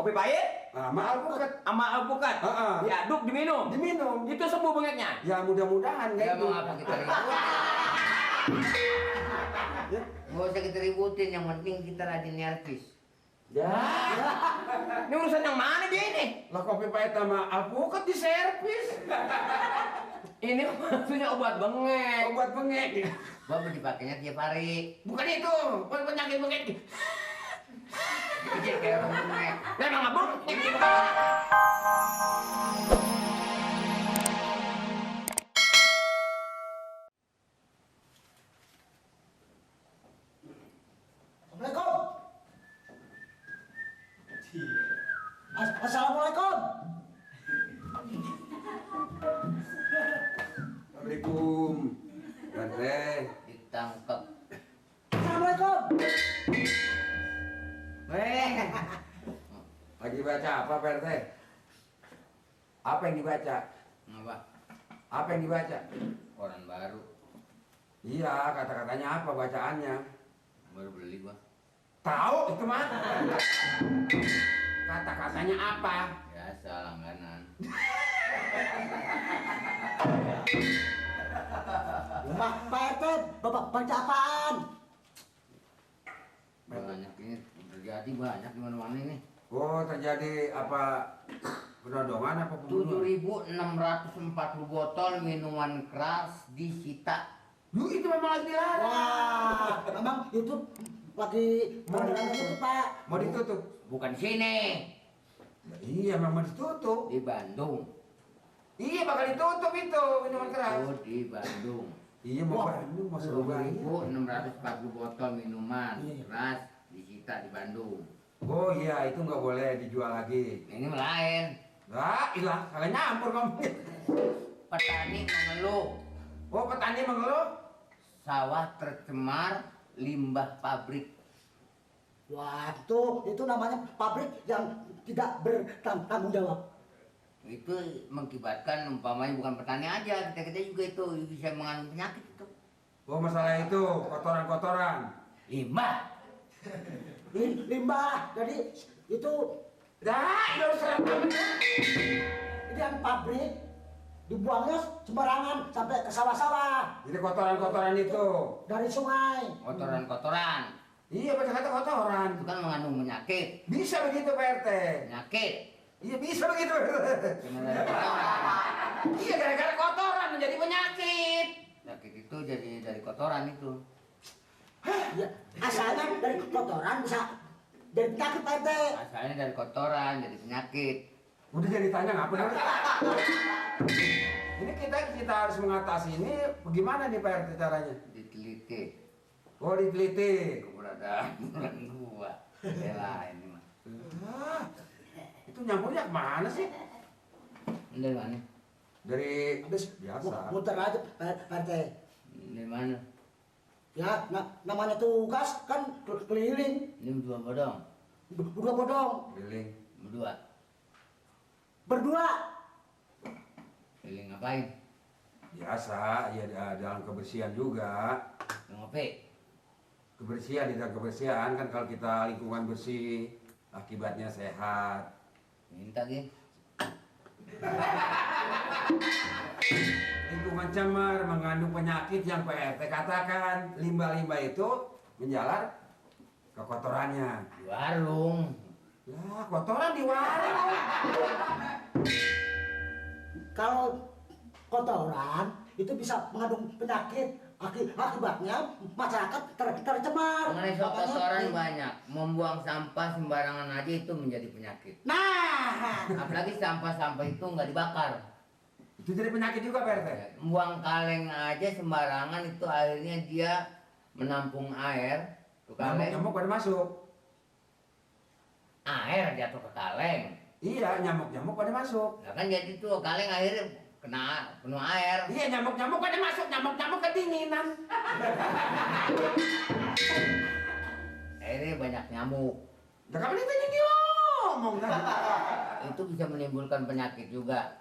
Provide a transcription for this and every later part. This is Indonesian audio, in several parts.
Kopi pahit Sama alpukat. sama alpukat. Diaduk, diminum. Diminum. Itu sembuh bengeknya. Ya mudah-mudahan Ya kayak mau apa kita ributin? Nggak usah kita ributin, yang penting kita rajin nyervis. Ya. Ini urusan yang mana dia ini? Lah kopi pahit sama alpukat di servis. Ini maksudnya obat bengek. Obat bengek. Bapak dipakainya tiap hari. Bukan itu, bukan penyakit bengek. Jadi kayak orang bengek. Lah emang abang. Assalamualaikum. Assalamualaikum. Assalamualaikum. Gante. Ditangkap. Assalamualaikum. Lagi baca apa, PRT? Apa yang dibaca? Apa? Apa yang dibaca? Koran baru. Iya, kata-katanya apa bacaannya? Baru beli gua. Tahu itu mah. Kata-katanya apa? Biasa langganan. Pak RT, Bapak baca apaan? Banyak ini terjadi banyak di mana-mana ini. Oh, terjadi apa? Penodongan apa pembunuhan? 7.640 botol minuman keras disita. Duh, itu memang lagi dilarang. Wah, memang itu lagi mau itu Pak. Mau ditutup? Bukan sini, Ya, iya, memang ditutup. di Bandung. Iya, bakal ditutup itu minuman keras. Itu di Bandung. Iya, mau Wah. Bandung, mau Surabaya. 7.640 botol minuman Iya. keras disita di Bandung. Oh iya, itu nggak boleh dijual lagi. Ini lain. Lah, ilah, kalian nyampur kamu. Petani mengeluh Oh, petani mengeluh? sawah tercemar limbah pabrik. Wah, itu namanya pabrik yang tidak bertanggung jawab. Itu mengakibatkan umpamanya bukan petani aja, kita juga itu bisa mengandung penyakit itu. Oh, masalah itu, kotoran-kotoran. Limbah. Limbah, jadi itu Dah, itu serem banget. ini kan pabrik dibuangnya sembarangan sampai ke sawah-sawah Jadi kotoran-kotoran itu. dari sungai. Kotoran-kotoran Iya, baca kata kotoran. itu kan mengandung penyakit. Bisa begitu, PRT. Penyakit. Iya, bisa begitu, PRT. Dengan dari kotoran. Iya, gara-gara kotoran menjadi penyakit. Penyakit itu jadi dari kotoran itu. Ya, asalnya dari kotoran bisa jadi penyakit Pak RT. Asalnya dari kotoran jadi penyakit. Udah jadi tanya ngapa nih? Ini kita harus mengatasi ini bagaimana nih, PRT caranya? Diteliti Oh, diteliti. keberadaan bulan dua. Bela ini mah. Ah, itu nyampurnya kemana sih? Ini dari mana? Dari Habis biasa. muter aja Pak RT. Dari mana? Ya, namanya tugas kan keliling, Ini berdua bodong. berdua bodong, Keliling. Berdua. berdua. Keliling ngapain? Biasa, ya dalam kebersihan juga. Ngopi. Kebersihan, di dalam kebersihan kan kalau kita lingkungan bersih, akibatnya sehat. Minta Gi. Lingkungan cemar mengandung penyakit yang PRT katakan. Limbah-limbah itu menjalar ke kotorannya. Di warung. Lah, kotoran di warung. Kalau kotoran itu bisa mengandung penyakit, akibatnya masyarakat tercemar. Mengenai soal Makanya- kotoran banyak. Membuang sampah sembarangan aja itu menjadi penyakit. Nah, Apalagi sampah-sampah itu nggak dibakar. Itu jadi penyakit juga, PRT. Buang kaleng aja sembarangan itu akhirnya dia menampung air. Tuh kaleng, Nyamuk-nyamuk pada masuk. air jatuh ke kaleng. Iya, nyamuk-nyamuk pada masuk. Nah kan jadi tuh kaleng akhirnya kena penuh air. Iya, nyamuk-nyamuk pada masuk. Nyamuk-nyamuk kedinginan. Akhirnya banyak nyamuk. Udah kapan itu jadi ngomong kan? Itu bisa menimbulkan penyakit juga.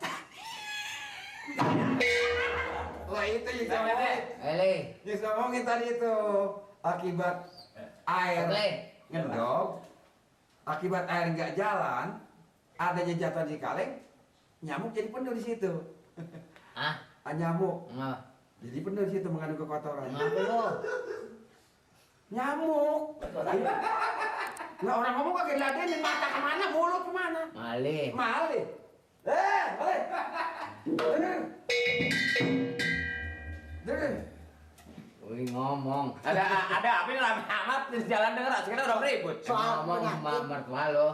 Wah, itu yang saya ngomongin. Ele, Yang saya ngomongin tadi itu akibat air Ele, ngedok akibat air nggak jalan, adanya jatuh di kaleng, nyamuk jadi penuh di situ. Ah, Nyamuk nggak, jadi penuh di situ mengandung kekotoran. ngapa lo? Nyamuk. Nah orang ngomong kagak diladenin, mata kemana, mulut kemana? Malih. Malih. Malih. Dengar. Wih ngomong. Ada apa ini lama amat di jalan denger sekarang udah ribut. Soal Ngomong sama penyakit. mertua lo.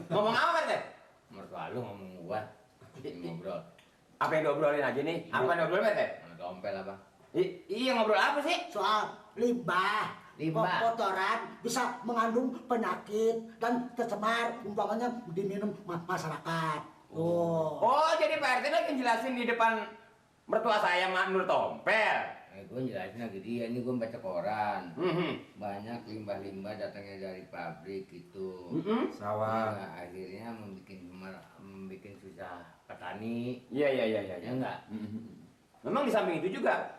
Ngomong apa Pak Teh? Mertua lo ngomong gua. Ngobrol. Apa yang diobrolin aja nih? Apa yang diobrolin Pak Teh? Mana dompel apa? Iya ngobrol apa sih? Soal limbah. Limbah. Kotoran bisa mengandung penyakit dan tercemar umpamanya diminum masyarakat. Oh, jadi Pak RT lagi jelasin di depan mertua saya Mak Nur Tompel. Gue jelasin lagi dia, ini gue baca koran. Mhm. Banyak limbah-limbah datangnya dari pabrik gitu. Sawah. Nah, akhirnya membuat susah petani. Iya. Ya enggak? Memang di samping itu juga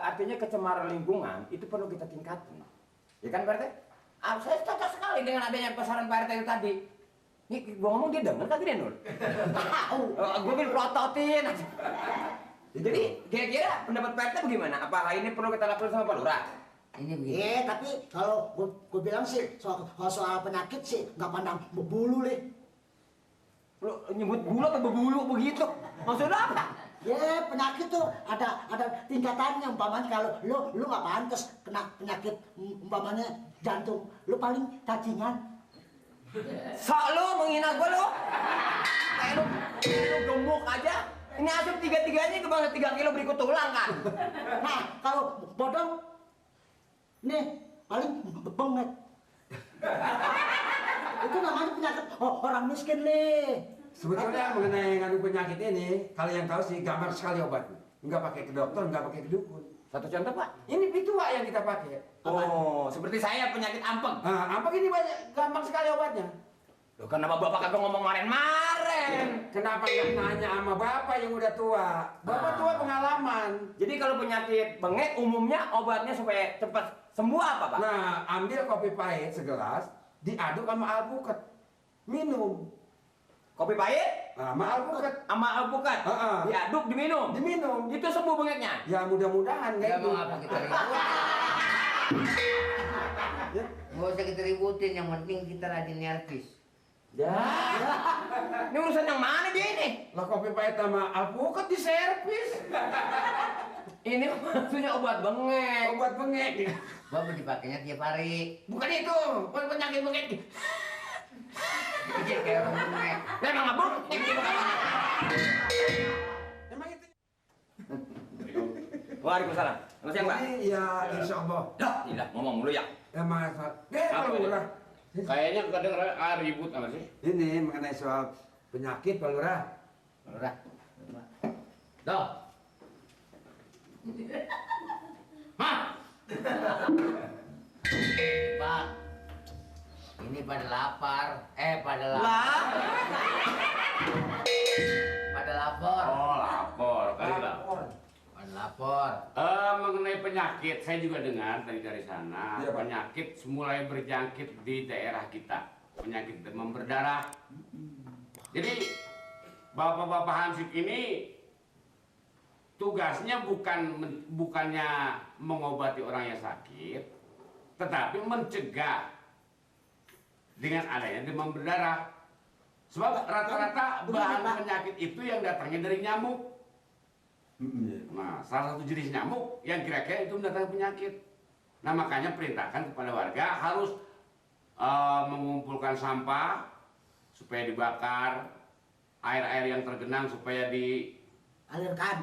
artinya kecemaran lingkungan itu perlu kita tingkatin. Ya kan Pak RT? Saya cocok sekali dengan adanya pesanan Pak RT itu tadi. Nih gua ngomong dia denger kagak dia Nur? Gua bikin prototin aja. Jadi kira-kira pendapat Pak RT bagaimana? Apa hal ini perlu kita lakukan sama Pak Lurah? Ini begini. Tapi kalau gue bilang sih soal penyakit sih nggak pandang bulu leh. Lu nyebut bulu atau bebulu begitu? Maksudnya apa? Ya penyakit tuh ada tingkatannya umpamanya kalau lu nggak pantas kena penyakit umpamanya jantung, lu paling cacingan. Sok lu menghina gua lu. Kayak lu gemuk aja. Ini asup tiga-tiganya ke bawah 3 kilo berikut tulang kan. Nah kalau bodong nih paling bengek. Itu namanya penyakit orang miskin leh. Sebetulnya mengenai ngandung penyakit ini, kalau yang tahu sih gampang sekali obatnya. Nggak pakai ke dokter, nggak pakai ke dukun. Satu contoh Pak. Ini pitua yang kita pakai. Oh, seperti saya penyakit ampeng. Nah, apa ini banyak, gampang sekali obatnya. Loh kenapa Bapak kagak ngomong maren-maren? Kenapa nggak nanya sama bapak yang udah tua? Bapak tua pengalaman. Jadi kalau penyakit bengek umumnya obatnya supaya cepat sembuh apa Pak? Nah, ambil kopi pahit segelas, diaduk sama alpukat, minum. Kopi pahit Sama alpukat, sama alpukat Heeh. diaduk diminum. diminum. Itu sembuh bengeknya. Ya mudah-mudahan Ya nggak mau itu. apa kita ribut? Nggak usah kita ributin, yang penting kita rajin nyervis. Ya. Ini urusan yang mana dia ini? Lah kopi pahit sama alpukat diservis. Ini maksudnya obat bengek. Obat bengek. Bapak dipakainya tiap hari. Bukan itu, bukan penyakit bengek. Dikit kayak orang bengek. Lah emang abang? Emang itu? Waalaikumsalam. Selamat siang Pak. Ya, insya Allah. Dah, tidak ngomong dulu ya. Emang Apa Pak ini? Lurah. Kayaknya kedengeran ribut apa sih? Ini mengenai soal penyakit Pak Lurah. Udah. Dong. Hah? Pak. Ini pada lapar. Pada lapar. Lah, Pada lapor. Oh, lapor. Kali lapor. Pada lapor. Mengenai penyakit, saya juga dengar dari sana. Iya, Pak. Penyakit mulai berjangkit di daerah kita. Penyakit demam berdarah. Jadi, bapak-bapak Hansip ini tugasnya bukannya mengobati orang yang sakit, tetapi mencegah dengan adanya demam berdarah. Sebab rata-rata bahan penyakit itu yang datangnya dari nyamuk. Nah, salah satu jenis nyamuk yang kira-kira itu mendatangkan penyakit. Nah, makanya perintahkan kepada warga harus mengumpulkan sampah supaya dibakar, air-air yang tergenang supaya dialirkan,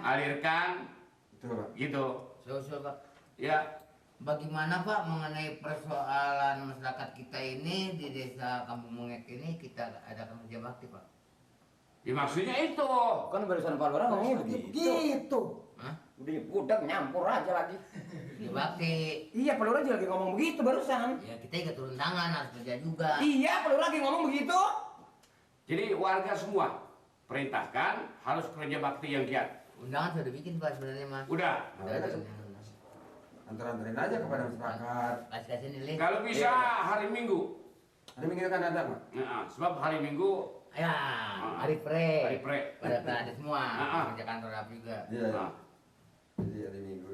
Betul, Pak. gitu. Usul Pak. Ya, Bagaimana Pak mengenai persoalan masyarakat kita ini di desa Kampung Mengek ini kita adakan kerja bakti Pak? ya maksudnya itu. kan barusan Pak Lurah ngomongnya begitu. Gitu. Hah? Udah nyampur aja lagi. Kerja bakti. Iya, Pak Lurah juga lagi ngomong begitu barusan. Ya kita juga turun tangan harus kerja juga. Iya, Pak Lurah lagi ngomong begitu. Jadi warga semua perintahkan harus kerja bakti yang giat. Undangan sudah bikin Pak sebenarnya Mas. Udah. Udah ada undangan. Antar-antarin aja kepada masyarakat. Kasih nilai. Kalau bisa hari Minggu. Hari Minggu kan ada Mak? Nah, sebab hari Minggu Ya, hari pre. hari pre. Pada ada semua. Ah. Kerja kantor apa juga. Iya. Nah, Jadi hari Minggu.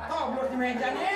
Goblok di mejanya.